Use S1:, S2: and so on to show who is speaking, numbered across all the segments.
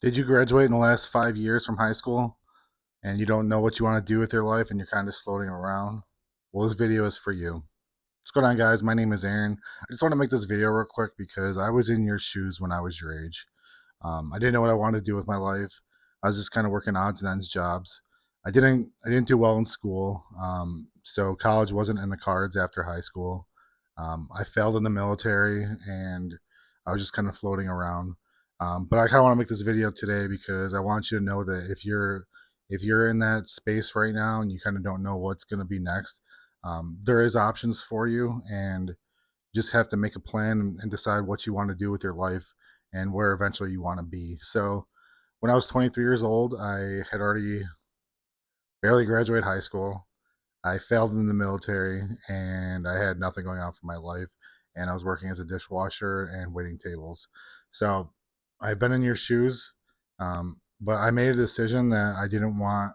S1: Did you graduate in the last 5 years from high school and you don't know what you want to do with your life and you're kind of floating around? Well, this video is for you. What's going on, guys? My name is Aaron. I just want to make this video real quick because I was in your shoes when I was your age. I didn't know what I wanted to do with my life. I was just kind of working odds and ends jobs. I didn't do well in school, so college wasn't in the cards after high school. I failed in the military, and I was just kind of floating around. But I kind of want to make this video today because I want you to know that if you're in that space right now and you kind of don't know what's going to be next, there is options for you, and you just have to make a plan and decide what you want to do with your life and where eventually you want to be. So when I was 23 years old, I had already barely graduated high school. I failed in the military and I had nothing going on for my life. And I was working as a dishwasher and waiting tables. So I've been in your shoes, but I made a decision that I didn't want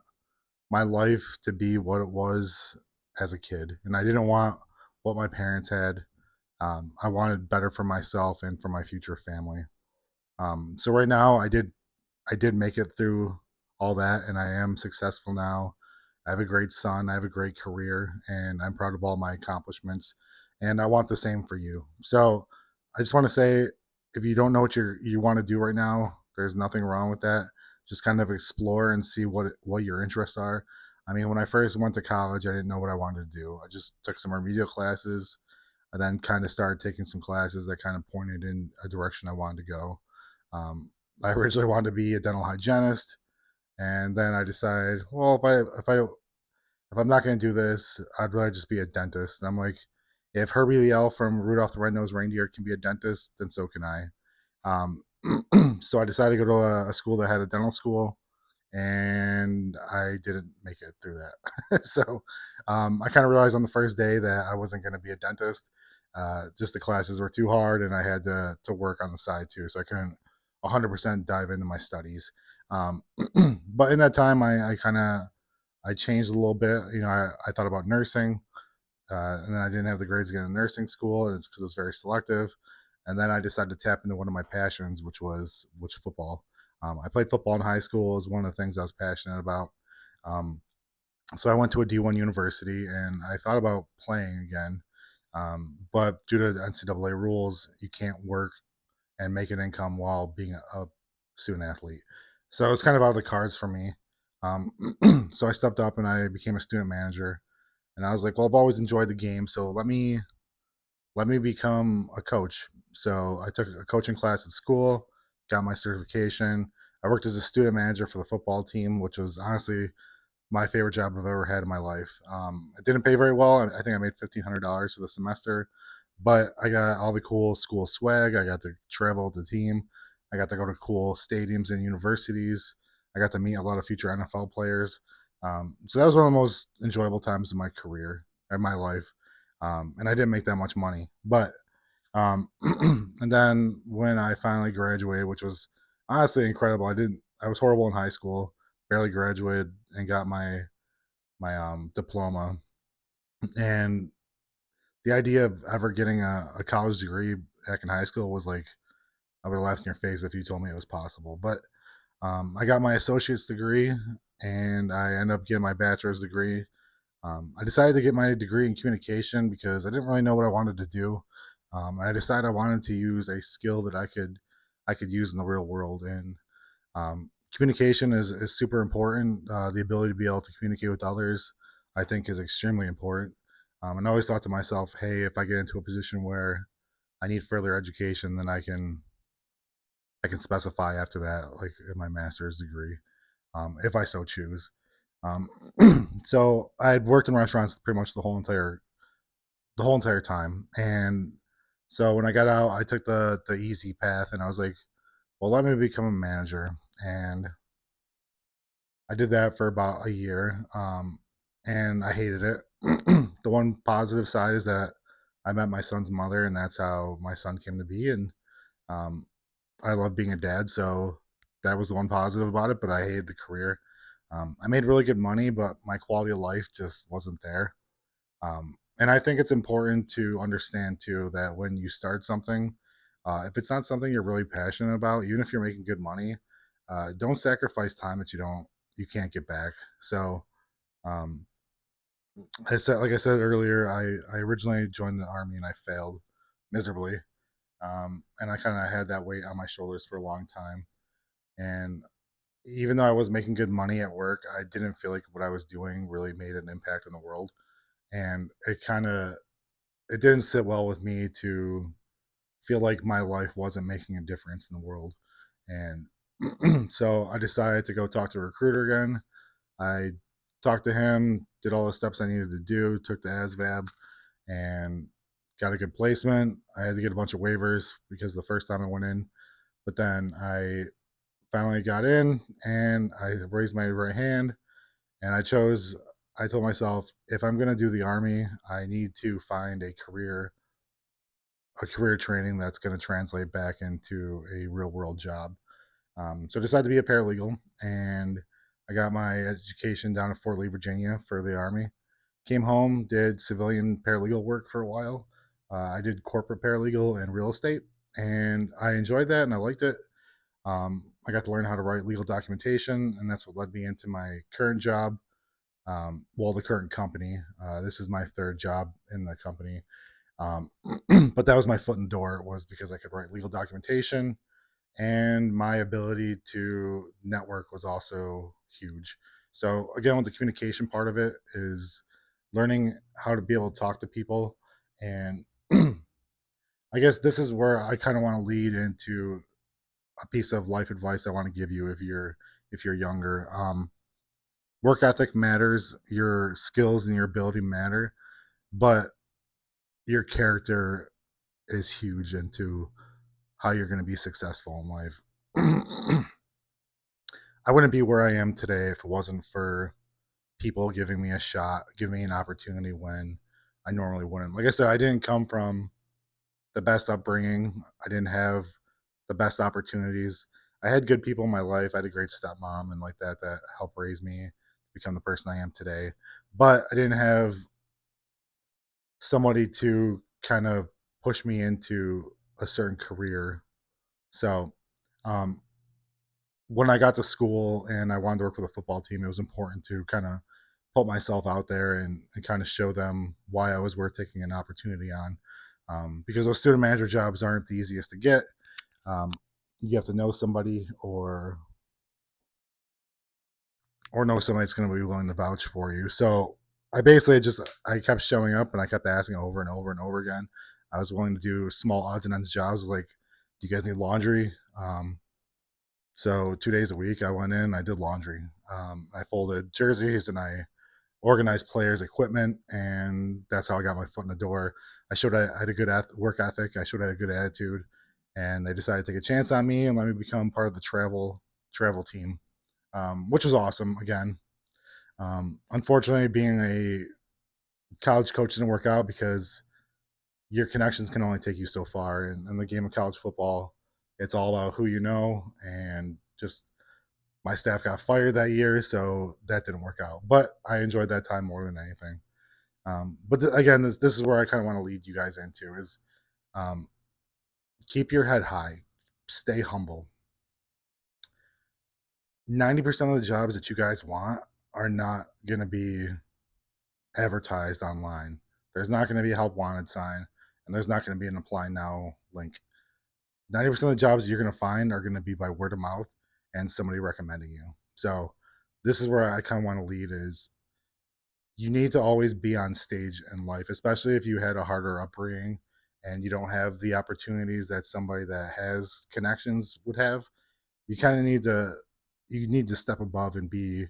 S1: my life to be what it was as a kid. And I didn't want what my parents had. I wanted better for myself and for my future family. So right now, I did make it through all that, and I am successful now. I have a great son, I have a great career, and I'm proud of all my accomplishments. And I want the same for you. So I just want to say, if you don't know what you want to do right now, there's nothing wrong with that. Just kind of explore and see what your interests are. I mean, when I first went to college, I didn't know what I wanted to do. I just took some remedial classes. I then kind of started taking some classes that kind of pointed in a direction I wanted to go. Um, I originally wanted to be a dental hygienist, and then I decided, well, if I'm not going to do this, I'd rather just be a dentist. And I'm like, if Herbie the Elf from Rudolph the Red-Nosed Reindeer can be a dentist, then so can I. Um, so I decided to go to a school that had a dental school, and I didn't make it through that. So I kind of realized on the first day that I wasn't going to be a dentist. Just the classes were too hard, and I had to work on the side too, so I couldn't 100% dive into my studies. Um, but in that time, I kind of I changed a little bit. I thought about nursing, and then I didn't have the grades to get into nursing school, and it's because it's very selective. And then I decided to tap into one of my passions, which football. I played football in high school. It was one of the things I was passionate about. Um, so I went to a D1 university, and I thought about playing again. But due to the NCAA rules, you can't work and make an income while being a student athlete. So it's kind of out of the cards for me. Um, so I stepped up and I became a student manager. And I was like, well, I've always enjoyed the game, so let me become a coach. So I took a coaching class at school, got my certification. I worked as a student manager for the football team, which was honestly my favorite job I've ever had in my life. It didn't pay very well. I think I made $1,500 for the semester, but I got all the cool school swag. I got to travel with the team. I got to go to cool stadiums and universities. I got to meet a lot of future NFL players. So that was one of the most enjoyable times in my career and my life. And I didn't make that much money, but and then when I finally graduated, which was honestly incredible, I was horrible in high school, barely graduated and got my diploma. And the idea of ever getting a college degree back in high school was like, I would have laughed in your face if you told me it was possible. But I got my associate's degree, and I ended up getting my bachelor's degree. I decided to get my degree in communication because I didn't really know what I wanted to do. I decided I wanted to use a skill that I could use in the real world, and communication is super important. The ability to be able to communicate with others, I think, is extremely important. And I always thought to myself, hey, if I get into a position where I need further education, then I can specify after that, like in my master's degree, if I so choose. Um, so I had worked in restaurants pretty much the whole entire time, and so when I got out, I took the easy path, and I was like, well, let me become a manager, and I did that for about a year, and I hated it. The one positive side is that I met my son's mother, and that's how my son came to be, and um, I love being a dad, so that was the one positive about it. But I hated the career. I made really good money, but my quality of life just wasn't there. And I think it's important to understand too that when you start something, if it's not something you're really passionate about, even if you're making good money, Don't sacrifice time that you can't get back. So, um, like I said earlier, I originally joined the army and I failed miserably, and I kind of had that weight on my shoulders for a long time. And even though I was making good money at work, I didn't feel like what I was doing really made an impact in the world, and it didn't sit well with me to feel like my life wasn't making a difference in the world. And so I decided to go talk to a recruiter again. I talked to him, did all the steps I needed to do, took the ASVAB, and got a good placement. I had to get a bunch of waivers because the first time I went in, but then I finally got in and I raised my right hand and I told myself, if I'm going to do the army, I need to find a career training that's going to translate back into a real world job. So I decided to be a paralegal, and I got my education down at Fort Lee, Virginia, for the Army. Came home, did civilian paralegal work for a while. I did corporate paralegal and real estate, and I enjoyed that and I liked it. I got to learn how to write legal documentation, and that's what led me into my current job. The current company. This is my third job in the company. Um, but that was my foot in the door, was because I could write legal documentation, and my ability to network was also huge. So again, with the communication part of it is learning how to be able to talk to people. And I guess this is where I kind of want to lead into a piece of life advice I want to give you if you're younger. Work ethic matters, your skills and your ability matter, but your character is huge into how you're going to be successful in life. I wouldn't be where I am today if it wasn't for people giving me a shot, giving me an opportunity when I normally wouldn't. Like I said, I didn't come from the best upbringing. I didn't have the best opportunities. I had good people in my life. I had a great stepmom and like that helped raise me to become the person I am today. But I didn't have somebody to kind of push me into a certain career. So, um, when I got to school and I wanted to work with a football team, it was important to kind of put myself out there and kind of show them why I was worth taking an opportunity on. Because those student manager jobs aren't the easiest to get. Um, you have to know somebody or know somebody that's going to be willing to vouch for you. So I kept showing up and I kept asking over and over and over again. I was willing to do small odds and ends jobs like, do you guys need laundry? So 2 days a week, I went in, I did laundry. I folded jerseys and I organized players' equipment, and that's how I got my foot in the door. I showed I had a good work ethic. I showed I had a good attitude, and they decided to take a chance on me and let me become part of the travel team, which was awesome. Again, unfortunately, being a college coach didn't work out because your connections can only take you so far. And in the game of college football, it's all about who you know, and just my staff got fired that year, so that didn't work out. But I enjoyed that time more than anything. Again, this is where I kind of want to lead you guys into is um, keep your head high, stay humble. 90% of the jobs that you guys want are not going to be advertised online. There's not going to be a help wanted sign, and there's not going to be an apply now link. 90% of the jobs you're going to find are going to be by word of mouth and somebody recommending you. So this is where I kind of want to lead is you need to always be on stage in life, especially if you had a harder upbringing and you don't have the opportunities that somebody that has connections would have. You kind of need to step above and be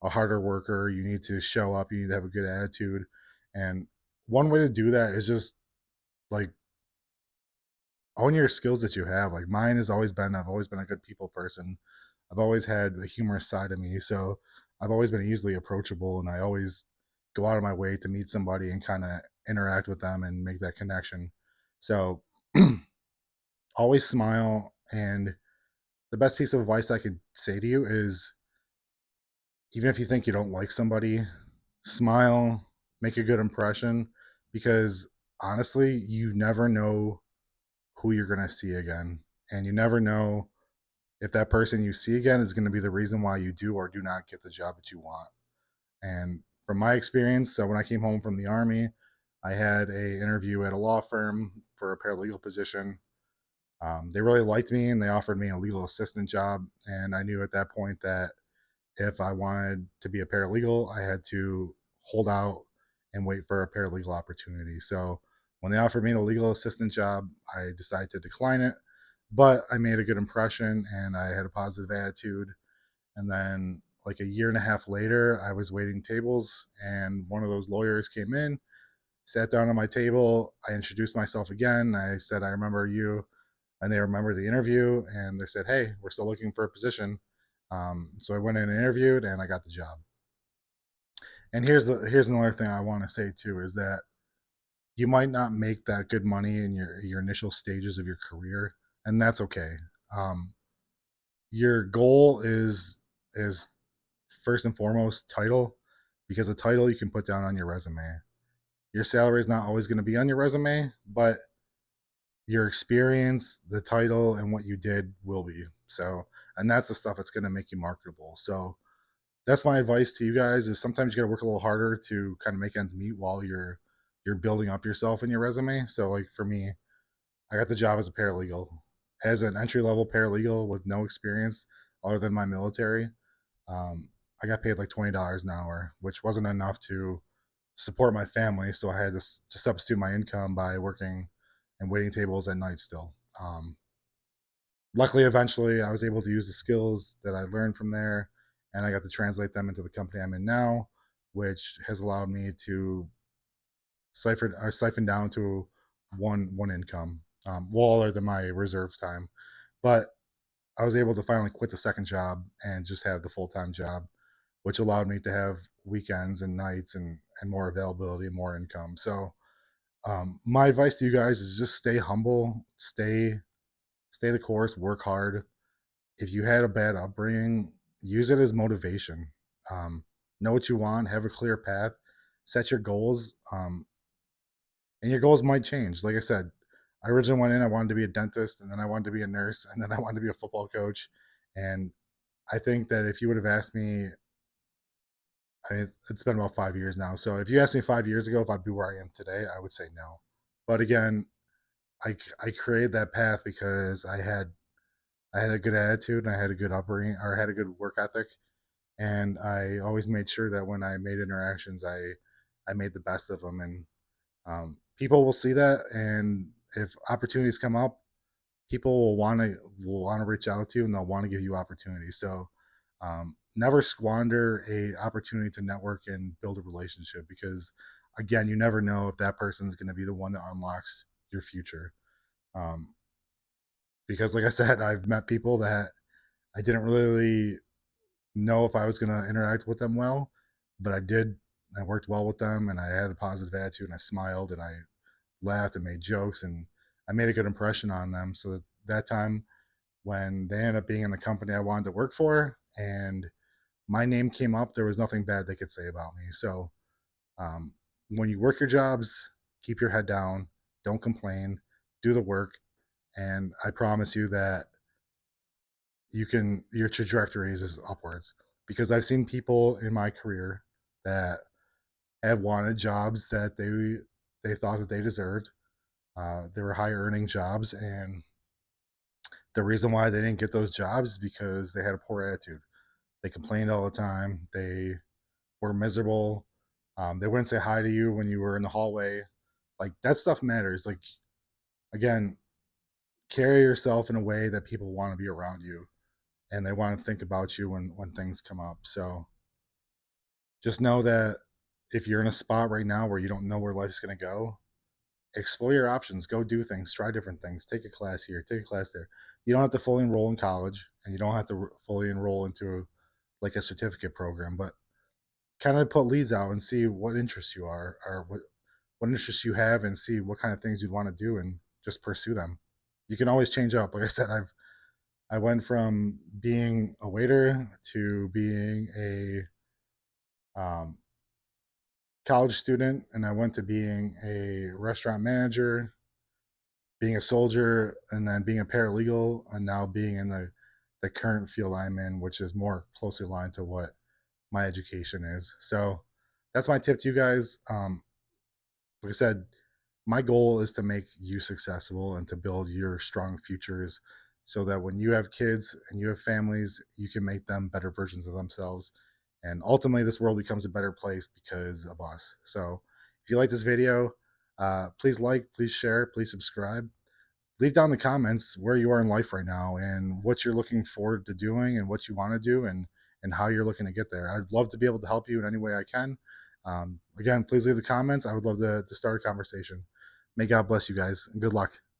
S1: a harder worker. You need to show up. You need to have a good attitude. And one way to do that is just like own your skills that you have. Like mine has always been, I've always been a good people person. I've always had a humorous side of me. So I've always been easily approachable and I always go out of my way to meet somebody and kind of interact with them and make that connection. So always smile. And the best piece of advice I could say to you is even if you think you don't like somebody, smile, make a good impression because honestly, you never know who you're going to see again. And you never know if that person you see again is going to be the reason why you do or do not get the job that you want. And from my experience, so when I came home from the army, I had a interview at a law firm for a paralegal position. They really liked me and they offered me a legal assistant job. And I knew at that point that if I wanted to be a paralegal, I had to hold out and wait for a paralegal opportunity. So when they offered me a legal assistant job, I decided to decline it. But I made a good impression and I had a positive attitude. And then, like a year and a half later, I was waiting tables, and one of those lawyers came in, sat down at my table. I introduced myself again. I said, I remember you. And they remember the interview, and they said, hey, we're still looking for a position. So I went in and interviewed, and I got the job. And here's another thing I want to say too is that you might not make that good money in your initial stages of your career, and that's okay. Um, your goal is first and foremost title, because a title you can put down on your resume. Your salary is not always going to be on your resume, but your experience, the title, and what you did will be. So, and that's the stuff that's going to make you marketable. So, that's my advice to you guys is sometimes you got to work a little harder to kind of make ends meet while you're building up yourself in your resume. So like for me, I got the job as a paralegal, as an entry level paralegal with no experience other than my military. um, I got paid like $20 an hour, which wasn't enough to support my family. So I had to substitute my income by working and waiting tables at night still. Luckily, eventually, I was able to use the skills that I learned from there, and I got to translate them into the company I'm in now, which has allowed me to siphon down to one income, well other than my reserve time. But I was able to finally quit the second job and just have the full time job, which allowed me to have weekends and nights and more availability and more income. So my advice to you guys is just stay humble, stay the course, work hard. If you had a bad upbringing, use it as motivation. Um, know what you want, have a clear path, set your goals, and your goals might change. Like I said, I originally went in, I wanted to be a dentist, and then I wanted to be a nurse, and then I wanted to be a football coach. And I think that if you would have asked me, it's been about 5 years now. So if you asked me 5 years ago if I'd be where I am today, I would say no. But again, I created that path because I had a good attitude and I had a good upbringing or I had a good work ethic, and I always made sure that when I made interactions, I made the best of them, and people will see that, and if opportunities come up, people will want to reach out to you and they'll want to give you opportunities. So never squander a opportunity to network and build a relationship, because again, you never know if that person's going to be the one that unlocks your future. Um, because like I said, I've met people that I didn't really know if I was going to interact with them well, but I did. I worked well with them and I had a positive attitude and I smiled and I laughed and made jokes and I made a good impression on them. So that time when they ended up being in the company I wanted to work for and my name came up, there was nothing bad they could say about me. So um, when you work your jobs, keep your head down, don't complain, do the work, and I promise you that your trajectory is upwards. Because I've seen people in my career that have wanted jobs that they thought that they deserved. They were high earning jobs, and the reason why they didn't get those jobs is because they had a poor attitude. They complained all the time. They were miserable. They wouldn't say hi to you when you were in the hallway. Like that stuff matters. Like again, carry yourself in a way that people want to be around you and they want to think about you when things come up. So just know that if you're in a spot right now where you don't know where life's going to go, explore your options, go do things, try different things, take a class here, take a class there. You don't have to fully enroll in college and you don't have to fully enroll into like a certificate program, but kind of put leads out and see what interests you are or what interests you have and see what kind of things you'd want to do and just pursue them. You can always change up. Like I said, I went from being a waiter to being a college student, and I went to being a restaurant manager, being a soldier, and then being a paralegal, and now being in the the current field I'm in, which is more closely aligned to what my education is. So that's my tip to you guys. Like I said, my goal is to make you successful and to build your strong futures so that when you have kids and you have families, you can make them better versions of themselves. And ultimately, this world becomes a better place because of us. So if you like this video, please like, please share, please subscribe. Leave down in the comments where you are in life right now and what you're looking forward to doing and what you want to do and how you're looking to get there. I'd love to be able to help you in any way I can. Again, please leave the comments. I would love to start a conversation. May God bless you guys and good luck.